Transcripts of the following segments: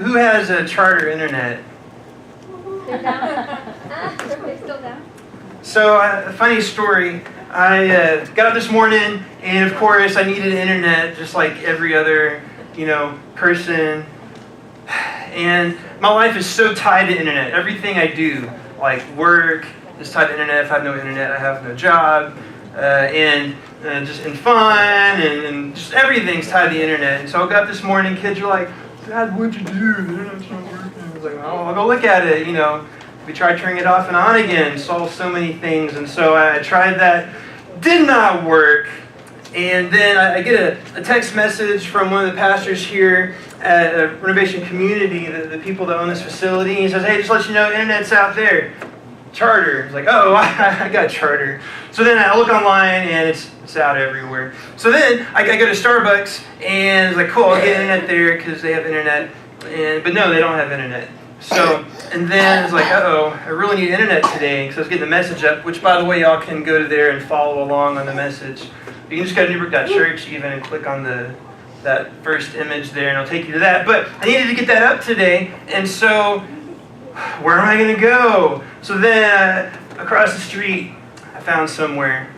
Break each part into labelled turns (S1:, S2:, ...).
S1: who has a charter internet?
S2: They're down. Everybody's still down.
S1: So, a funny story. I got up this morning, and of course, I needed internet just like every other, person. And my life is so tied to internet. Everything I do, like work, is tied to internet. If I have no internet, I have no job. And just in fun, and just everything's tied to the internet. And so I got up this morning, kids are like, Dad, what'd you do? The internet's not working. I was like, oh, I'll go look at it, We tried turning it off and on again, saw so many things. And so I tried that, did not work. And then I get a text message from one of the pastors here at Renovation Community, the people that own this facility. He says, hey, just to let you know, internet's out there. Charter. It's like, oh, I got charter. So then I look online and it's out everywhere. So then I go to Starbucks and it's like, cool, I'll get internet there because they have internet. But no, they don't have internet. So, and then it's like, uh-oh, I really need internet today because I was getting the message up, which, by the way, y'all can go to there and follow along on the message. You can just go to newbrook.church even and click on that first image there, and it'll take you to that. But I needed to get that up today, and so where am I going to go? So then across the street, I found somewhere.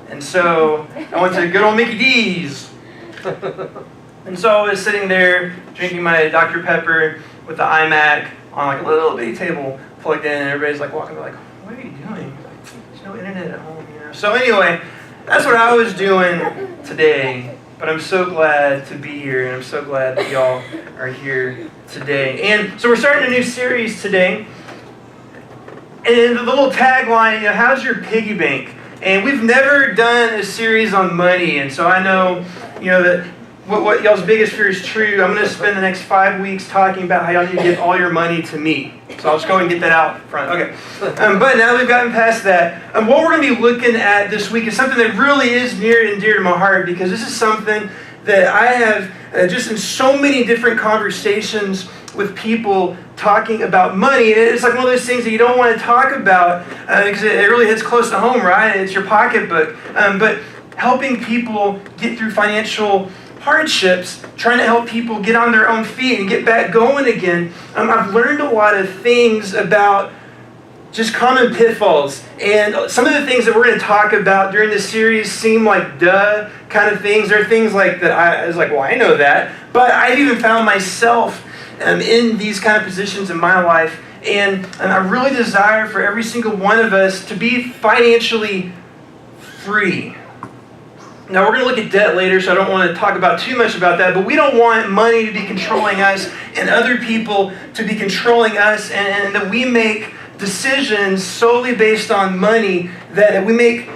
S1: And so I went to good old Mickey D's. And so I was sitting there drinking my Dr. Pepper with the iMac on like a little bitty table plugged in, and everybody's like walking by like, what are you doing? There's no internet at home, So anyway, that's what I was doing today. But I'm so glad to be here, and I'm so glad that y'all are here today. And so we're starting a new series today. And the little tagline, how's your piggy bank? And we've never done a series on money, and so I know, that what y'all's biggest fear is true. I'm going to spend the next 5 weeks talking about how y'all need to give all your money to me. So I'll just go and get that out front. Okay. But now that we've gotten past that, what we're going to be looking at this week is something that really is near and dear to my heart, because this is something that I have just in so many different conversations with people talking about money. And it's like one of those things that you don't want to talk about because it really hits close to home, right? It's your pocketbook. But helping people get through financial hardships, trying to help people get on their own feet and get back going again. I've learned a lot of things about just common pitfalls. And some of the things that we're going to talk about during this series seem like duh kind of things. There are things like that I was like, well, I know that. But I've even found myself in these kind of positions in my life. And I really desire for every single one of us to be financially free. Now, we're going to look at debt later, so I don't want to talk about too much about that, but we don't want money to be controlling us and other people to be controlling us, and that we make decisions solely based on money, that we make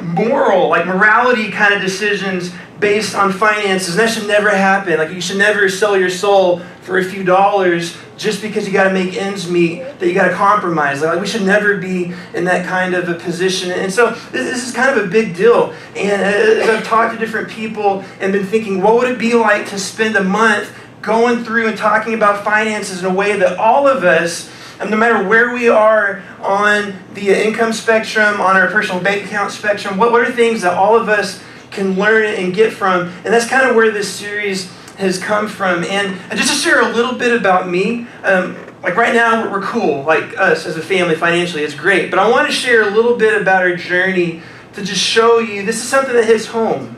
S1: morality kind of decisions based on finances. And that should never happen. Like, you should never sell your soul for a few dollars just because you got to make ends meet, that you got to compromise. Like, we should never be in that kind of a position. And so this is kind of a big deal. And as I've talked to different people and been thinking, what would it be like to spend a month going through and talking about finances in a way that all of us, no matter where we are on the income spectrum, on our personal bank account spectrum, what are things that all of us can learn and get from? And that's kind of where this series has come from. And just to share a little bit about me, like right now we're cool, like us as a family financially, it's great. But I want to share a little bit about our journey to just show you this is something that hits home.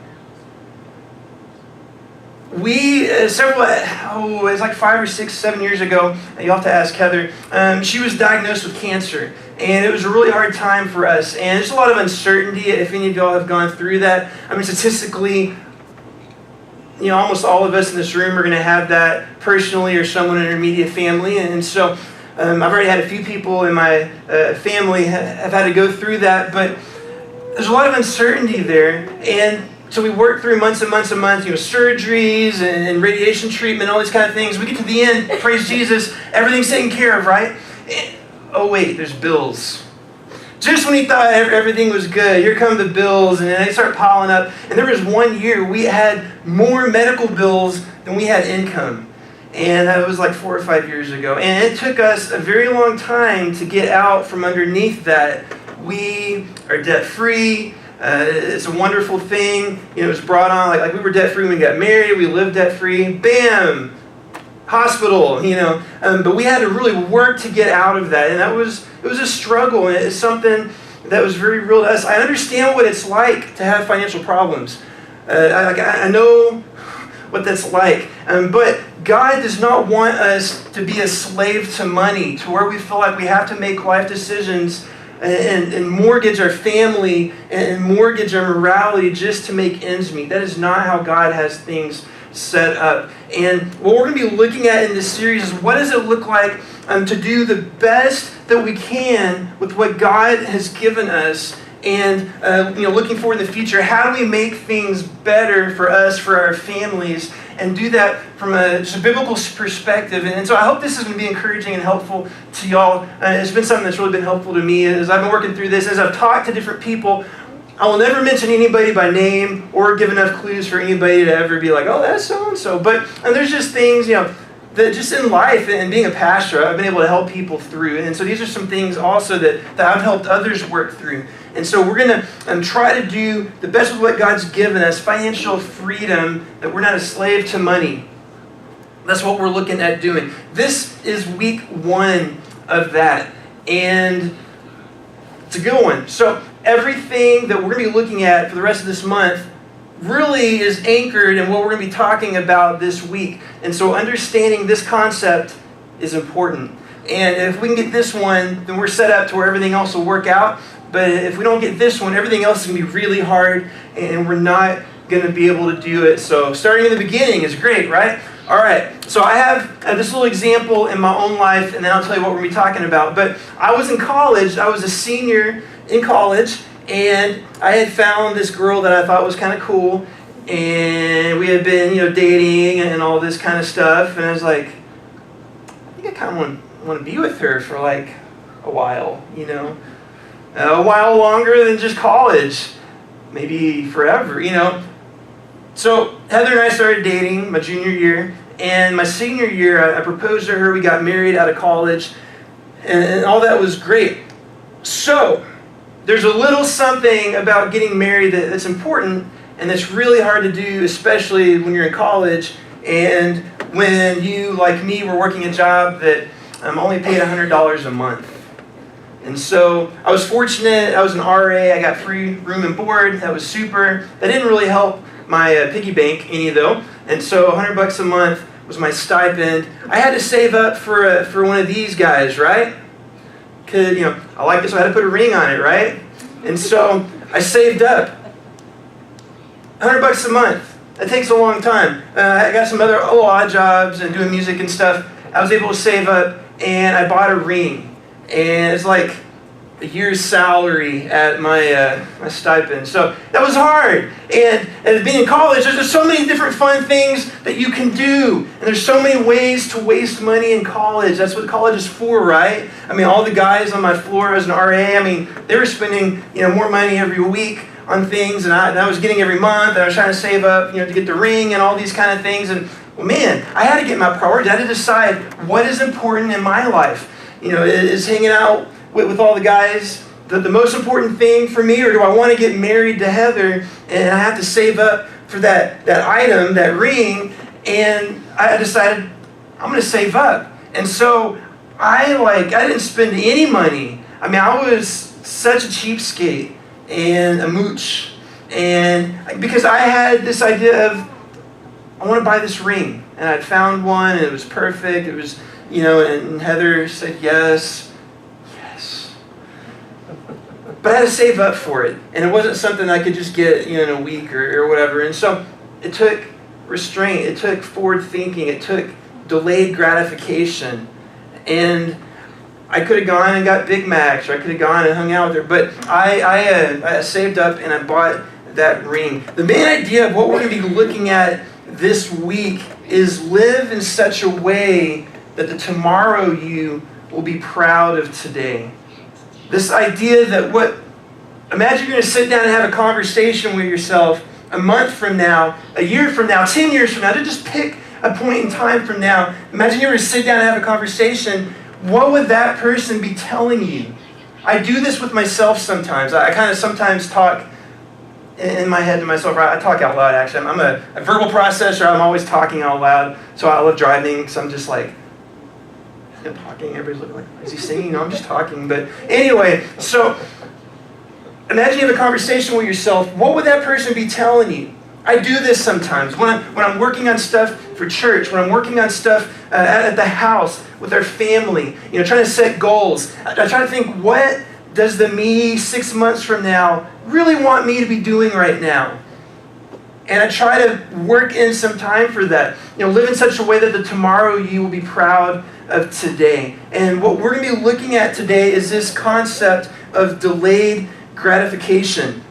S1: We, it's like 5 or 6, 7 years ago, you'll have to ask Heather, she was diagnosed with cancer. And it was a really hard time for us. And there's a lot of uncertainty if any of y'all have gone through that. I mean, statistically, almost all of us in this room are going to have that personally or someone in our immediate family. And so I've already had a few people in my family have had to go through that. But there's a lot of uncertainty there. And so we worked through months and months and months, surgeries and radiation treatment, all these kind of things. We get to the end, praise Jesus, everything's taken care of, right? Oh wait, there's bills. Just when you thought everything was good, here come the bills, and then they start piling up. And there was 1 year we had more medical bills than we had income. And that was like 4 or 5 years ago. And it took us a very long time to get out from underneath that. We are debt-free. It's a wonderful thing. It was brought on, like we were debt-free when we got married. We lived debt-free. Bam! hospital, but we had to really work to get out of that, and it was a struggle, and it's something that was very real to us. I understand what it's like to have financial problems. I know what that's like, but God does not want us to be a slave to money, to where we feel like we have to make life decisions and mortgage our family and mortgage our morality just to make ends meet. That is not how God has things set up. And what we're going to be looking at in this series is, what does it look like to do the best that we can with what God has given us, and looking forward in the future, how do we make things better for us, for our families, and do that from just a biblical perspective. And so I hope this is going to be encouraging and helpful to y'all. It's been something that's really been helpful to me as I've been working through this. As I've talked to different people, I will never mention anybody by name or give enough clues for anybody to ever be like, oh, that's so-and-so. But there's just things, that just in life and being a pastor, I've been able to help people through. And so these are some things also that I've helped others work through. And so we're going to try to do the best with what God's given us, financial freedom, that we're not a slave to money. That's what we're looking at doing. This is week 1 of that. And it's a good one. So everything that we're going to be looking at for the rest of this month really is anchored in what we're going to be talking about this week. And so understanding this concept is important. And if we can get this one, then we're set up to where everything else will work out. But if we don't get this one, everything else is going to be really hard, and we're not going to be able to do it. So starting in the beginning is great, right? All right, so I have this little example in my own life, and then I'll tell you what we're going to be talking about. But I was in college. I was a senior in college, and I had found this girl that I thought was kind of cool, and we had been, dating and all this kind of stuff. And I was like, I think I kind of want to be with her for like a while, a while longer than just college, maybe forever, So Heather and I started dating my junior year, and my senior year I proposed to her. We got married out of college, and all that was great. So there's a little something about getting married that's important, and that's really hard to do, especially when you're in college, and when you, like me, were working a job that only paid $100 a month. And so I was fortunate. I was an RA. I got free room and board. That was super. That didn't really help my piggy bank any, though. And so $100 a month was my stipend. I had to save up for one of these guys, right? Because I like this, so I had to put a ring on it, right? And so I saved up $100 a month. That takes a long time. I got some other odd jobs and doing music and stuff. I was able to save up, and I bought a ring. And it's like a year's salary at my stipend. So that was hard. And as being in college, there's so many different fun things that you can do. And there's so many ways to waste money in college. That's what college is for, right? All the guys on my floor as an RA, they were spending more money every week on things, and I was getting every month, and I was trying to save up to get the ring and all these kind of things. And man, I had to get my priorities. I had to decide what is important in my life. Is hanging out with all the guys the most important thing for me, or do I want to get married to Heather and I have to save up for that item, that ring? And I decided I'm going to save up. And so I didn't spend any money. I was such a cheapskate and a mooch. And because I had this idea of, I want to buy this ring. And I'd found one, and it was perfect. It was, and Heather said yes. But I had to save up for it. And it wasn't something I could just get, in a week or whatever. And so it took restraint. It took forward thinking. It took delayed gratification. And I could have gone and got Big Macs, or I could have gone and hung out with her. But I saved up, and I bought that ring. The main idea of what we're going to be looking at this week is live in such a way that the tomorrow you will be proud of today. This idea that imagine you're going to sit down and have a conversation with yourself a month from now, a year from now, 10 years from now, to just pick a point in time from now. Imagine you're going to sit down and have a conversation. What would that person be telling you? I do this with myself sometimes. I kind of sometimes talk in my head to myself. I talk out loud, actually. I'm a verbal processor. I'm always talking out loud. So I love driving because I'm just like, I'm talking. Everybody's looking like, is he singing? No, I'm just talking. But anyway, so imagine you have a conversation with yourself. What would that person be telling you? I do this sometimes. When I'm working on stuff for church, when I'm working on stuff at the house with our family, trying to set goals, I try to think, what does the me 6 months from now really want me to be doing right now? And I try to work in some time for that. Live in such a way that the tomorrow you will be proud of today. And what we're going to be looking at today is this concept of delayed gratification.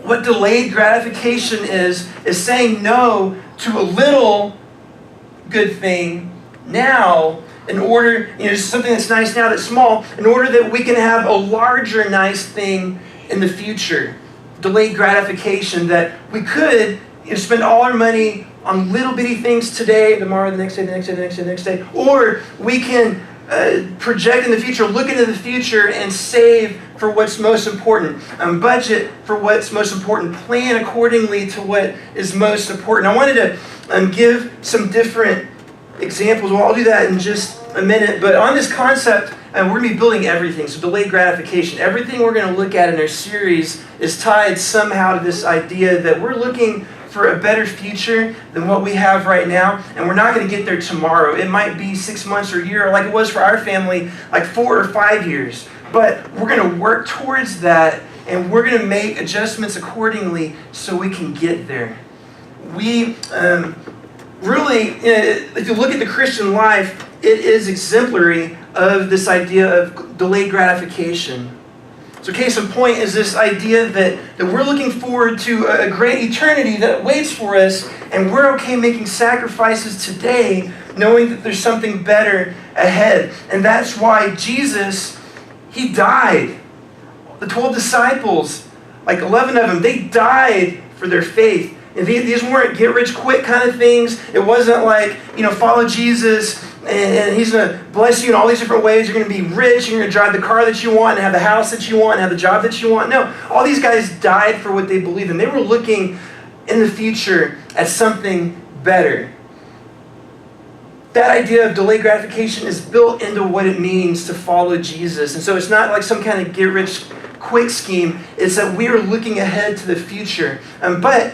S1: What delayed gratification is saying no to a little good thing now in order, something that's nice now that's small, in order that we can have a larger nice thing in the future. Delayed gratification, that we could spend all our money on little bitty things today, tomorrow, the next day, the next day, the next day, the next day. Or we can project in the future, look into the future and save for what's most important. Budget for what's most important. Plan accordingly to what is most important. I wanted to give some different examples. Well, I'll do that in just a minute. But on this concept, we're going to be building everything. So delayed gratification. Everything we're going to look at in our series is tied somehow to this idea that we're looking for a better future than what we have right now, and we're not going to get there tomorrow. It might be 6 months or a year, like it was for our family, like 4 or 5 years. But we're going to work towards that, and we're going to make adjustments accordingly so we can get there. We really, if you look at the Christian life, it is exemplary of this idea of delayed gratification. So case in point is this idea that we're looking forward to a great eternity that waits for us, and we're okay making sacrifices today, knowing that there's something better ahead. And that's why Jesus, He died. The 12 disciples, like 11 of them, they died for their faith. And these weren't get-rich-quick kind of things. It wasn't like, follow Jesus and He's going to bless you in all these different ways. You're going to be rich. You're going to drive the car that you want and have the house that you want and have the job that you want. No, all these guys died for what they believed in. They were looking in the future at something better. That idea of delayed gratification is built into what it means to follow Jesus. And so it's not like some kind of get-rich-quick scheme. It's that we are looking ahead to the future. But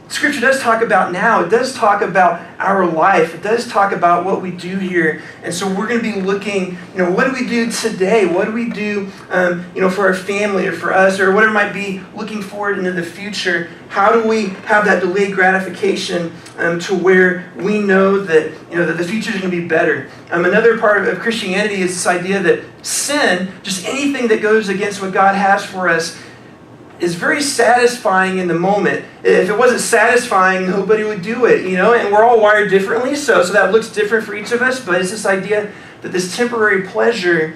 S1: Scripture does talk about now. It does talk about our life. It does talk about what we do here. And so we're going to be looking, what do we do today? What do we do, for our family or for us or whatever it might be, looking forward into the future? How do we have that delayed gratification to where we know that, that the future is going to be better? Another part of Christianity is this idea that sin, just anything that goes against what God has for us, is very satisfying in the moment. If it wasn't satisfying, nobody would do it, and we're all wired differently, so that looks different for each of us, but it's this idea that this temporary pleasure,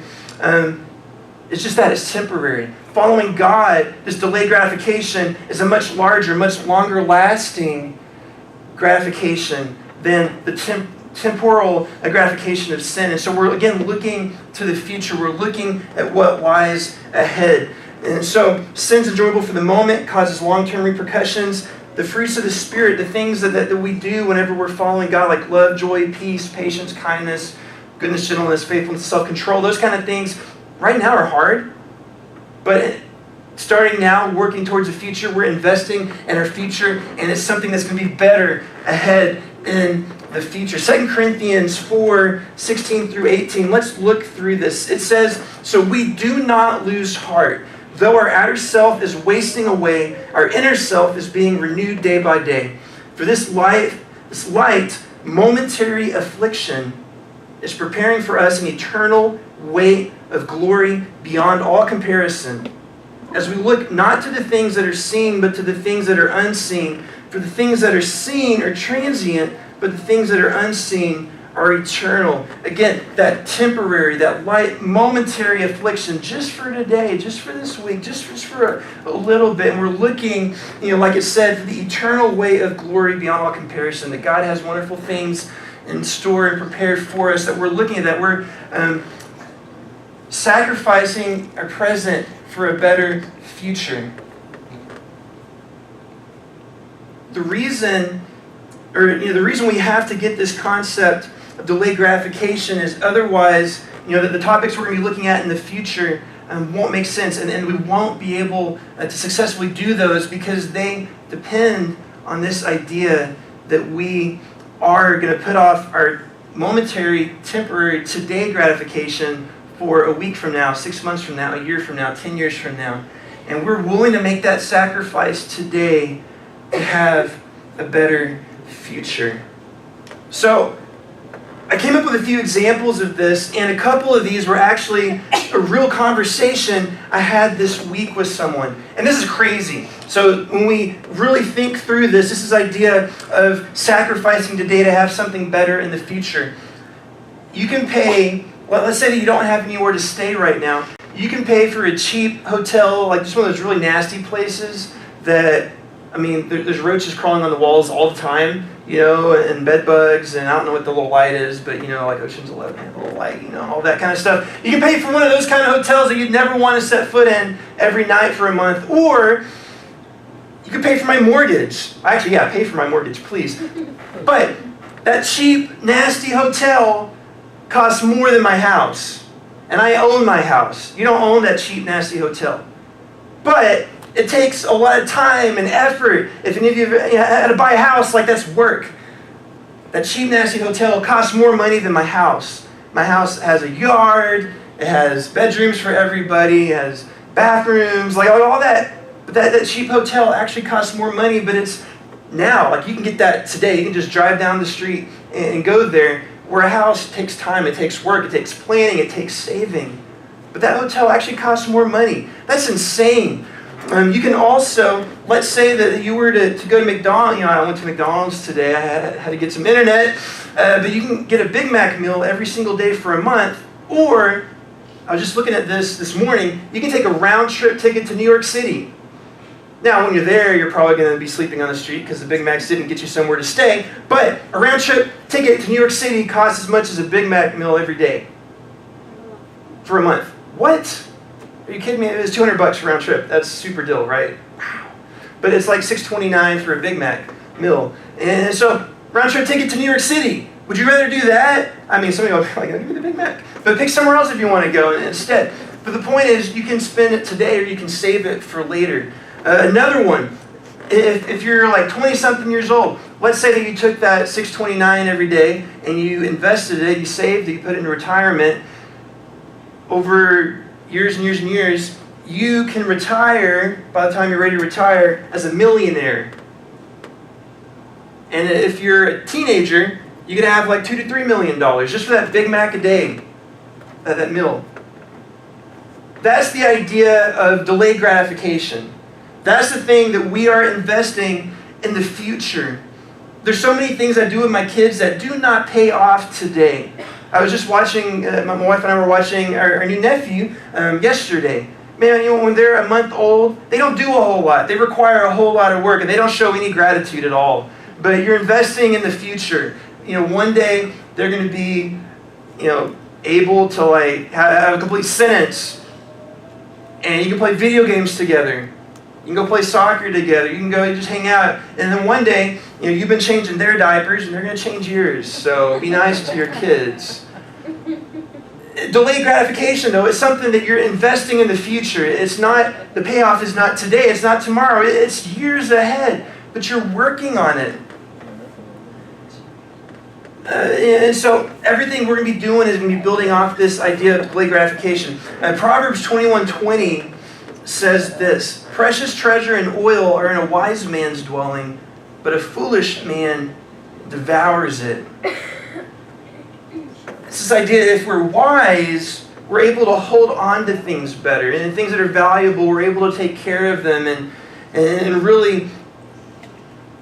S1: it's just that it's temporary. Following God, this delayed gratification, is a much larger, much longer lasting gratification than the temporal gratification of sin. And so we're, again, looking to the future. We're looking at what lies ahead. And so sin's enjoyable for the moment, causes long-term repercussions. The fruits of the Spirit, the things that we do whenever we're following God, like love, joy, peace, patience, kindness, goodness, gentleness, faithfulness, self-control, those kind of things right now are hard. But starting now, working towards the future, we're investing in our future, and it's something that's going to be better ahead in the future. 2 Corinthians 4:16 through 18. Let's look through this. It says, "So we do not lose heart. Though our outer self is wasting away, our inner self is being renewed day by day. For this light, momentary affliction is preparing for us an eternal weight of glory beyond all comparison. As we look not to the things that are seen, but to the things that are unseen. For the things that are seen are transient, but the things that are unseen are eternal." Again, that temporary, that light, momentary affliction, just for today, just for this week, just for a little bit. And we're looking, like it said, for the eternal weight of glory beyond all comparison. That God has wonderful things in store and prepared for us. That we're looking at, that we're sacrificing our present for a better future. the reason we have to get this concept of delayed gratification is otherwise, the topics we're going to be looking at in the future won't make sense, and we won't be able to successfully do those because they depend on this idea that we are going to put off our momentary, temporary, today gratification for a week from now, 6 months from now, a year from now, 10 years from now. And we're willing to make that sacrifice today to have a better future. So, I came up with a few examples of this, and a couple of these were actually a real conversation I had this week with someone. And this is crazy. So when we really think through this is idea of sacrificing today to have something better in the future. You can pay, let's say that you don't have anywhere to stay right now. You can pay for a cheap hotel, like just one of those really nasty places that, there's roaches crawling on the walls all the time, and bed bugs, and I don't know what the little light is, but like Ocean's 11, a little light, all that kind of stuff. You can pay for one of those kind of hotels that you'd never want to set foot in every night for a month, or you can pay for my mortgage. Actually, yeah, pay for my mortgage, please. But that cheap, nasty hotel costs more than my house, and I own my house. You don't own that cheap, nasty hotel. But it takes a lot of time and effort. If any of you had to buy a house, that's work. That cheap, nasty hotel costs more money than my house. My house has a yard, it has bedrooms for everybody, it has bathrooms, all that. But that cheap hotel actually costs more money, but it's now. You can get that today. You can just drive down the street and go there. Where a house takes time, it takes work, it takes planning, it takes saving. But that hotel actually costs more money. That's insane. You can also, let's say that you were to go to McDonald's. I went to McDonald's today. I had to get some internet. But you can get a Big Mac meal every single day for a month. Or, I was just looking at this morning, you can take a round trip ticket to New York City. Now, when you're there, you're probably going to be sleeping on the street because the Big Macs didn't get you somewhere to stay. But a round trip ticket to New York City costs as much as a Big Mac meal every day for a month. What? Are you kidding me? It was $200 for round trip. That's super deal, right? Wow. But it's like $6.29 for a Big Mac meal. And so, round trip ticket to New York City. Would you rather do that? Some of you will be like, give me the Big Mac. But pick somewhere else if you want to go instead. But the point is, you can spend it today or you can save it for later. Another one, if you're 20-something years old, let's say that you took that $6.29 every day and you invested it, you saved it, you put it in retirement. Over years and years and years, you can retire, by the time you're ready to retire, as a millionaire. And if you're a teenager, you could have $2 to $3 million just for that Big Mac a day, that meal. That's the idea of delayed gratification. That's the thing that we are investing in the future. There's so many things I do with my kids that do not pay off today. I was just watching, my wife and I were watching our new nephew yesterday. Man, when they're a month old, they don't do a whole lot. They require a whole lot of work, and they don't show any gratitude at all. But you're investing in the future. One day they're going to be, able to have a complete sentence, and you can play video games together. You can go play soccer together. You can go just hang out. And then one day, you've been changing their diapers, and they're going to change yours. So be nice to your kids. Delayed gratification, though, is something that you're investing in the future. It's not, the payoff is not today. It's not tomorrow. It's years ahead. But you're working on it. And so everything we're going to be doing is going to be building off this idea of delayed gratification. Proverbs 21:20 says this: precious treasure and oil are in a wise man's dwelling, but a foolish man devours it. It's this idea that if we're wise, we're able to hold on to things better. And things that are valuable, we're able to take care of them and really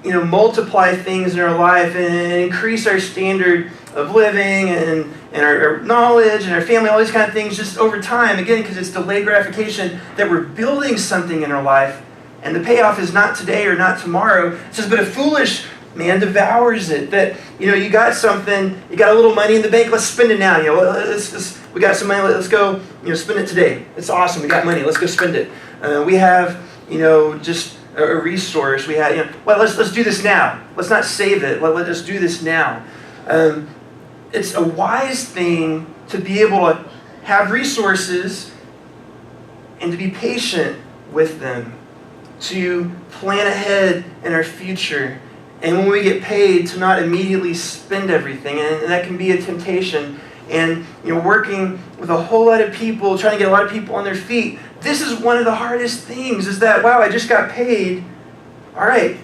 S1: multiply things in our life and increase our standard of living and our knowledge and our family, all these kind of things just over time. Again, because it's delayed gratification that we're building something in our life and the payoff is not today or not tomorrow. It says, but a foolish man devours it. That, you got something, you got a little money in the bank, let's spend it now. We got some money, let's go, spend it today. It's awesome, we got money, let's go spend it. We have, just a resource. We had, well, let's do this now. Let's not save it. Let us do this now. It's a wise thing to be able to have resources and to be patient with them, to plan ahead in our future. And when we get paid, to not immediately spend everything. And that can be a temptation. And working with a whole lot of people, trying to get a lot of people on their feet, this is one of the hardest things, is that, wow, I just got paid. All right,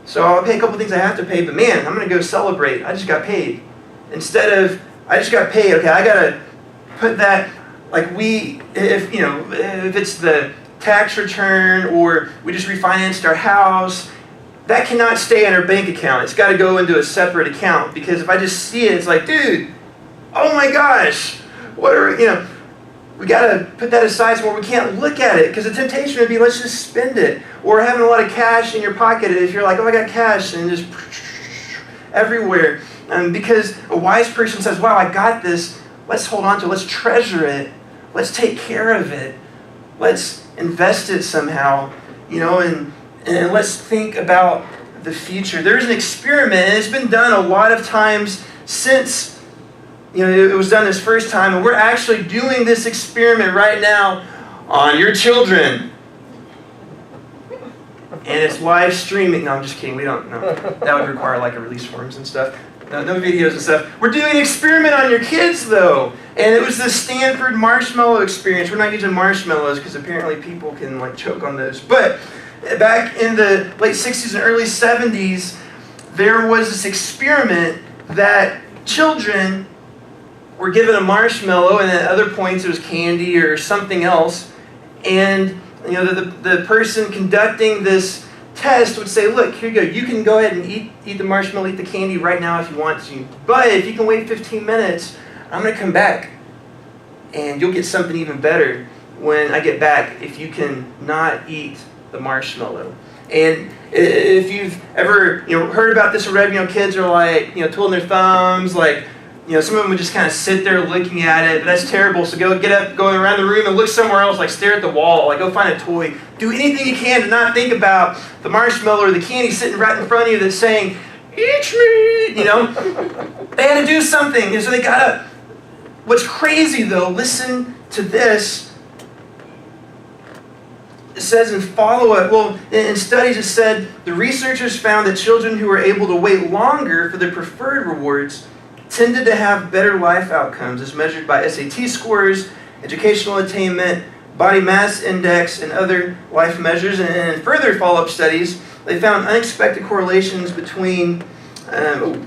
S1: so I'll pay a couple things I have to pay, but man, I'm going to go celebrate. I just got paid. Instead of, I just got paid, okay, I got to put that, like if it's the tax return or we just refinanced our house, that cannot stay in our bank account. It's got to go into a separate account, because if I just see it, it's like, dude, oh my gosh, what are we got to put that aside somewhere. We can't look at it, because the temptation would be, let's just spend it. Or having a lot of cash in your pocket, if you're like, oh, I got cash, and just everywhere. Because a wise person says, wow, I got this. Let's hold on to it. Let's treasure it. Let's take care of it. Let's invest it somehow, and let's think about the future. There's an experiment, and it's been done a lot of times since it was done this first time, and we're actually doing this experiment right now on your children. And it's live streaming. No, I'm just kidding. We don't know. That would require like a release forms and stuff. No videos and stuff. We're doing an experiment on your kids, though. And it was the Stanford marshmallow experience. We're not using marshmallows because apparently people can choke on those. But back in the late 60s and early 70s, there was this experiment that children were given a marshmallow, and at other points it was candy or something else. And the person conducting this test would say, look, here you go. You can go ahead and eat the marshmallow, eat the candy right now if you want to. But if you can wait 15 minutes, I'm going to come back, and you'll get something even better when I get back if you can not eat the marshmallow. And if you've ever heard about this or read, kids are like twiddling their thumbs, like some of them would just kind of sit there looking at it. But that's terrible. So get up, go around the room and look somewhere else, like stare at the wall, like go find a toy. Do anything you can to not think about the marshmallow or the candy sitting right in front of you that's saying, eat me, They had to do something, and so they got up. What's crazy though, listen to this. It says in follow-up, in studies it said, the researchers found that children who were able to wait longer for their preferred rewards tended to have better life outcomes as measured by SAT scores, educational attainment, body mass index, and other life measures. And in further follow-up studies, they found unexpected correlations between and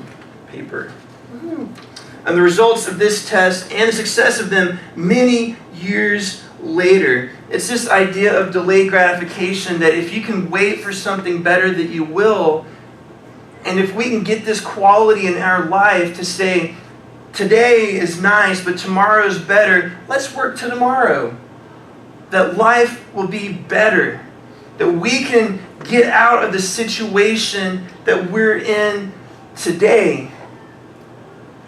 S1: the results of this test and the success of them many years later. It's this idea of delayed gratification, that if you can wait for something better, that you will. And if we can get this quality in our life to say, today is nice, but tomorrow is better, let's work to tomorrow. That life will be better. That we can get out of the situation that we're in today.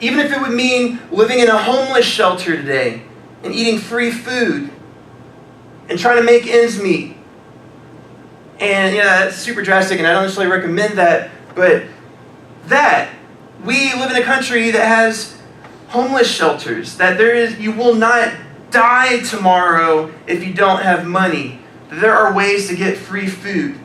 S1: Even if it would mean living in a homeless shelter today and eating free food and trying to make ends meet. And that's super drastic, and I don't necessarily recommend that. But we live in a country that has homeless shelters, that you will not die tomorrow if you don't have money. There are ways to get free food.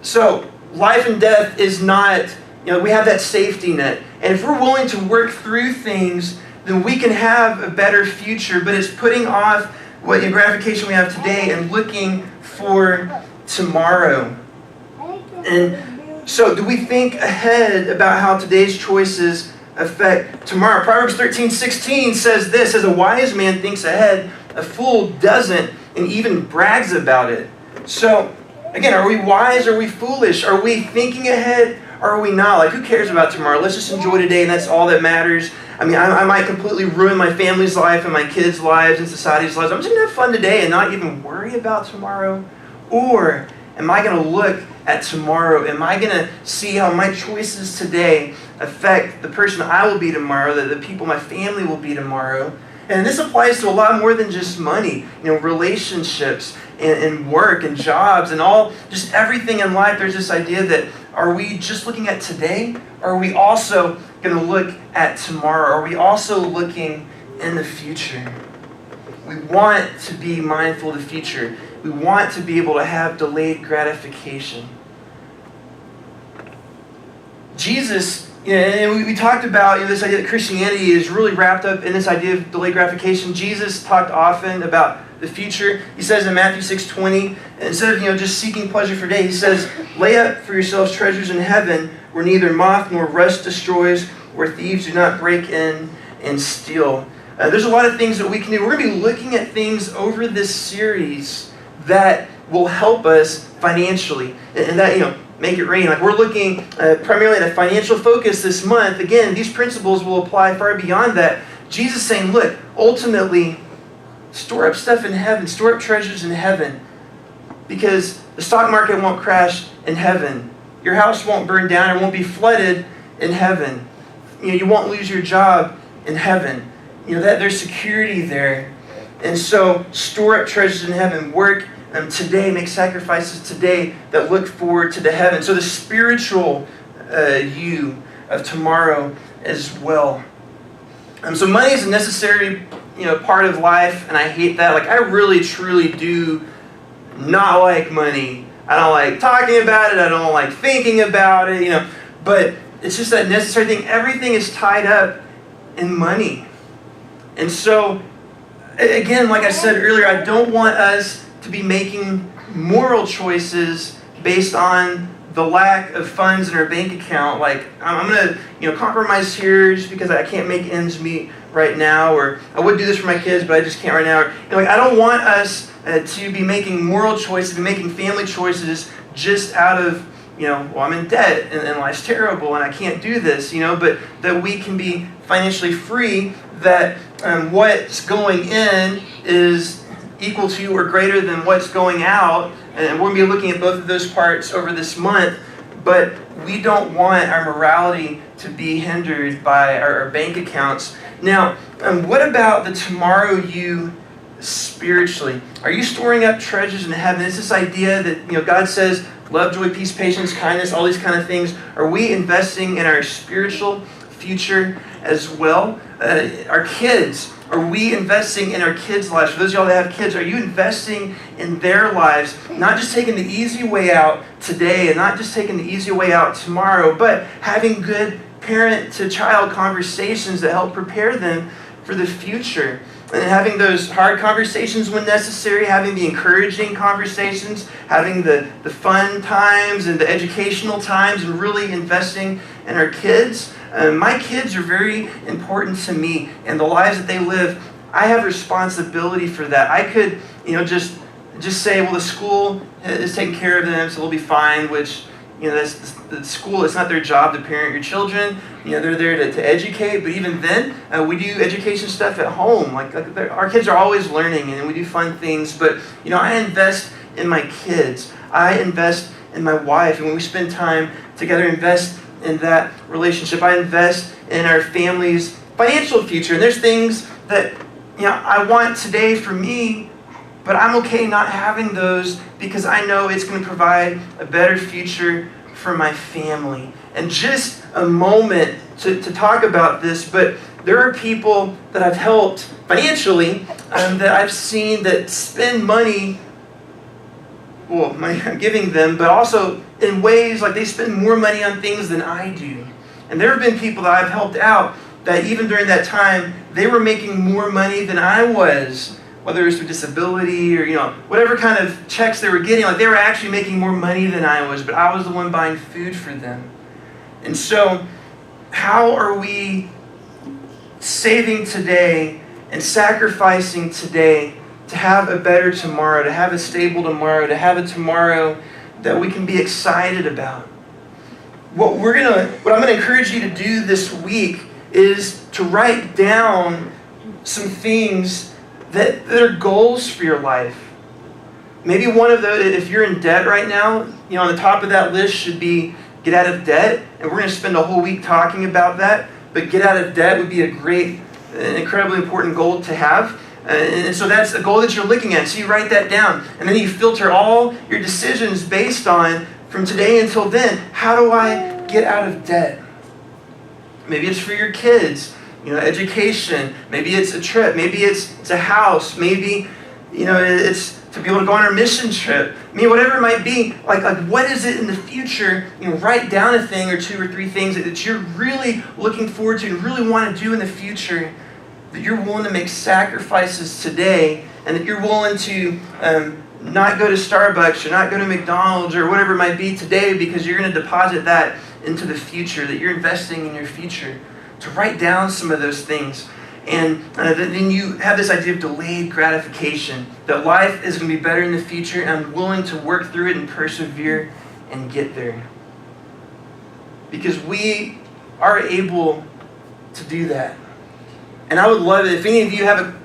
S1: So life and death is not, we have that safety net. And if we're willing to work through things, then we can have a better future. But it's putting off what gratification we have today and looking for tomorrow. And so do we think ahead about how today's choices affect tomorrow? Proverbs 13:16 says this, as a wise man thinks ahead, a fool doesn't, and even brags about it. So, again, are we wise or are we foolish? Are we thinking ahead or are we not? Like, who cares about tomorrow? Let's just enjoy today, and that's all that matters. I mean, I might completely ruin my family's life and my kids' lives and society's lives. I'm just going to have fun today and not even worry about tomorrow. Or am I going to look at tomorrow? Am I going to see how my choices today affect the person I will be tomorrow, the people my family will be tomorrow? And this applies to a lot more than just money. Relationships, and work and jobs and all, just everything in life. There's this idea that, are we just looking at today? Or are we also going to look at tomorrow? Are we also looking in the future? We want to be mindful of the future. We want to be able to have delayed gratification. Jesus, and we talked about this idea that Christianity is really wrapped up in this idea of delayed gratification. Jesus talked often about the future. He says in Matthew 6:20, instead of just seeking pleasure for today, he says, lay up for yourselves treasures in heaven where neither moth nor rust destroys, where thieves do not break in and steal. There's a lot of things that we can do. We're going to be looking at things over this series that will help us financially. And that, make it rain. Like we're looking primarily at a financial focus this month. Again, these principles will apply far beyond that. Jesus saying, look, ultimately, store up stuff in heaven. Store up treasures in heaven. Because the stock market won't crash in heaven. Your house won't burn down. It won't be flooded in heaven. You won't lose your job in heaven. That there's security there. And so, store up treasures in heaven. Work today, make sacrifices today that look forward to the heaven. So the spiritual you of tomorrow as well. So money is a necessary part of life, and I hate that. Like I really truly do not like money. I don't like talking about it. I don't like thinking about it. But it's just that necessary thing. Everything is tied up in money. And so, again, like I said earlier, I don't want us to be making moral choices based on the lack of funds in our bank account. Like, I'm going to compromise here just because I can't make ends meet right now, or I would do this for my kids, but I just can't right now. Or, I don't want us to be making moral choices, be making family choices just out of, I'm in debt and life's terrible and I can't do this, but that we can be financially free, that what's going in is equal to or greater than what's going out. And we're going to be looking at both of those parts over this month. But we don't want our morality to be hindered by our bank accounts. Now, what about the tomorrow you spiritually? Are you storing up treasures in heaven? It's this idea that God says, love, joy, peace, patience, kindness, all these kind of things. Are we investing in our spiritual future as well? Our kids, are we investing in our kids' lives? For those of y'all that have kids, are you investing in their lives? Not just taking the easy way out today and not just taking the easy way out tomorrow, but having good parent-to-child conversations that help prepare them for the future. And having those hard conversations when necessary, having the encouraging conversations, having the fun times and the educational times, and really investing in our kids. My kids are very important to me and the lives that they live. I have responsibility for that. I could, just say, well, the school is taking care of them, so they'll be fine, which, that's the school. It's not their job to parent your children. They're there to educate. But even then, we do education stuff at home. Like our kids are always learning, and we do fun things. But, I invest in my kids. I invest in my wife. And when we spend time together, invest in that relationship. I invest in our family's financial future. And there's things that, I want today for me, but I'm okay not having those because I know it's going to provide a better future for my family. And just a moment to talk about this, but there are people that I've helped financially that I've seen that spend money, I'm giving them, but also in ways like they spend more money on things than I do. And there have been people that I've helped out that even during that time, they were making more money than I was, whether it was through disability or, whatever kind of checks they were getting. Like they were actually making more money than I was, but I was the one buying food for them. And so, how are we saving today and sacrificing today to have a better tomorrow, to have a stable tomorrow, to have a tomorrow that we can be excited about? What I'm going to encourage you to do this week is to write down some things that are goals for your life. Maybe one of those, if you're in debt right now, on the top of that list should be get out of debt. And we're going to spend a whole week talking about that. But get out of debt would be an incredibly important goal to have. And so that's a goal that you're looking at. So you write that down. And then you filter all your decisions based on, from today until then, how do I get out of debt? Maybe it's for your kids, education. Maybe it's a trip. Maybe it's a house. Maybe, it's to be able to go on our mission trip. Whatever it might be, like what is it in the future? Write down a thing or two or three things that you're really looking forward to and really want to do in the future, that you're willing to make sacrifices today, and that you're willing to not go to Starbucks or not go to McDonald's or whatever it might be today, because you're going to deposit that into the future, that you're investing in your future. To write down some of those things. And then you have this idea of delayed gratification, that life is going to be better in the future, and I'm willing to work through it and persevere and get there. Because we are able to do that. And I would love it if any of you have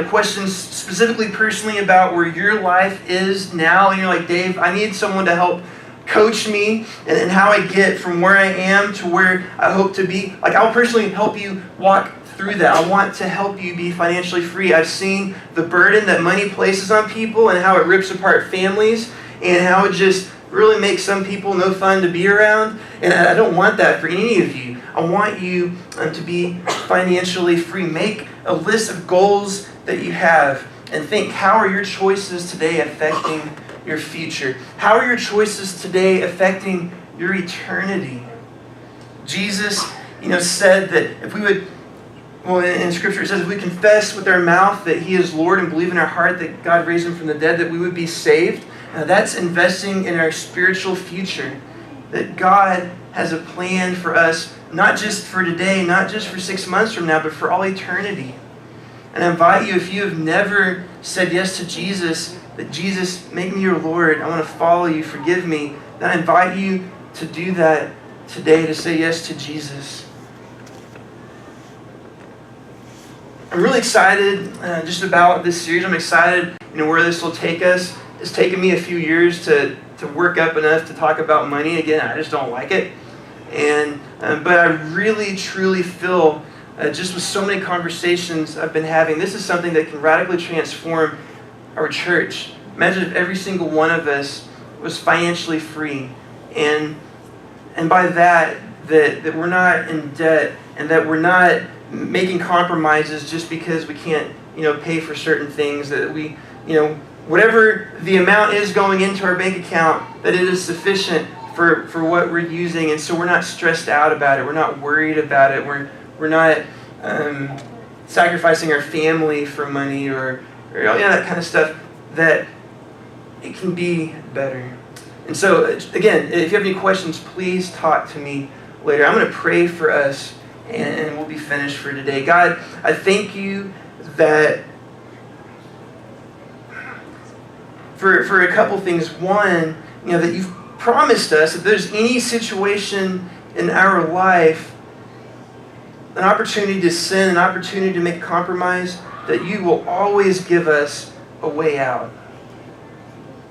S1: questions specifically personally about where your life is now, and you're like, Dave, I need someone to help coach me and how I get from where I am to where I hope to be. Like, I'll personally help you walk through that. I want to help you be financially free. I've seen the burden that money places on people and how it rips apart families and how it just really makes some people no fun to be around. And I don't want that for any of you. I want you to be financially free. Make a list of goals that you have and think, how are your choices today affecting your future? How are your choices today affecting your eternity? Jesus, said that if we would, in Scripture it says, if we confess with our mouth that He is Lord and believe in our heart that God raised Him from the dead, that we would be saved. That's investing in our spiritual future. That God has a plan for us, not just for today, not just for 6 months from now, but for all eternity. And I invite you, if you have never said yes to Jesus, that Jesus, make me your Lord, I want to follow you, forgive me, then I invite you to do that today, to say yes to Jesus. I'm really excited just about this series. I'm excited where this will take us. It's taken me a few years to work up enough to talk about money again. I just don't like it. But I really, truly feel, just with so many conversations I've been having, this is something that can radically transform our church. Imagine if every single one of us was financially free. And by that we're not in debt, and that we're not making compromises just because we can't, pay for certain things, that we, whatever the amount is going into our bank account, that it is sufficient for what we're using, and so we're not stressed out about it. We're not worried about it. We're not sacrificing our family for money or that kind of stuff. That it can be better. And so again, if you have any questions, please talk to me later. I'm going to pray for us, and we'll be finished for today. God, I thank you that for a couple things. One, that you've promised us that if there's any situation in our life, an opportunity to sin, an opportunity to make a compromise, that you will always give us a way out.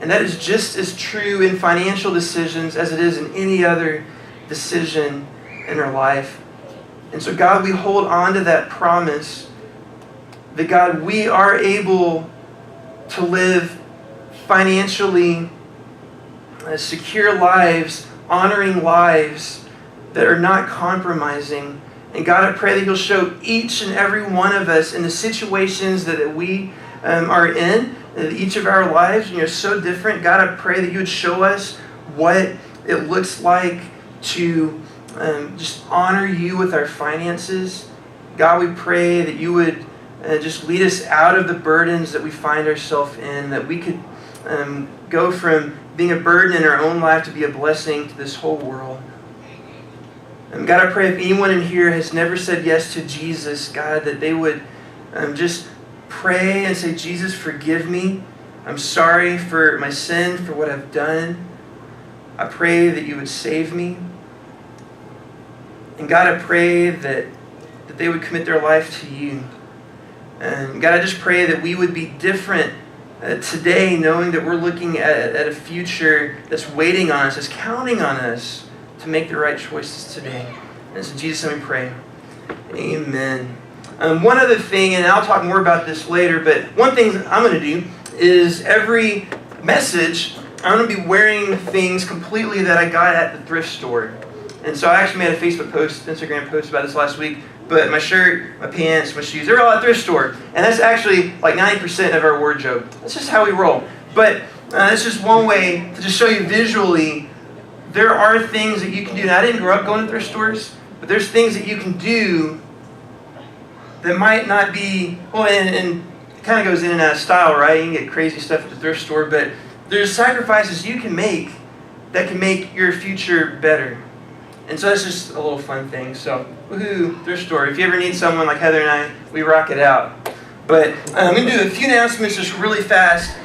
S1: And that is just as true in financial decisions as it is in any other decision in our life. And so, God, we hold on to that promise that, God, we are able to live financially secure lives, honoring lives that are not compromising. And God, I pray that you'll show each and every one of us in the situations that we are in, each of our lives, so different. God, I pray that you would show us what it looks like to just honor you with our finances. God, we pray that you would just lead us out of the burdens that we find ourselves in, that we could go from being a burden in our own life to be a blessing to this whole world. And God, I pray if anyone in here has never said yes to Jesus, God, that they would just pray and say, Jesus, forgive me. I'm sorry for my sin, for what I've done. I pray that you would save me. And God, I pray that they would commit their life to you. And God, I just pray that we would be different today, knowing that we're looking at a future that's waiting on us, that's counting on us to make the right choices today. And so, Jesus, let me pray. Amen. One other thing, and I'll talk more about this later, but one thing I'm going to do is every message, I'm going to be wearing things completely that I got at the thrift store. And so I actually made a Facebook post, Instagram post about this last week, but my shirt, my pants, my shoes, they're all at the thrift store. And that's actually like 90% of our wardrobe. That's just how we roll. But that's just one way to just show you visually, there are things that you can do. Now, I didn't grow up going to thrift stores, but there's things that you can do that might not be, well, and it kind of goes in and out of style, right? You can get crazy stuff at the thrift store, but there's sacrifices you can make that can make your future better. And so that's just a little fun thing. So, woohoo, thrift store. If you ever need someone like Heather and I, we rock it out. But I'm going to do a few announcements just really fast.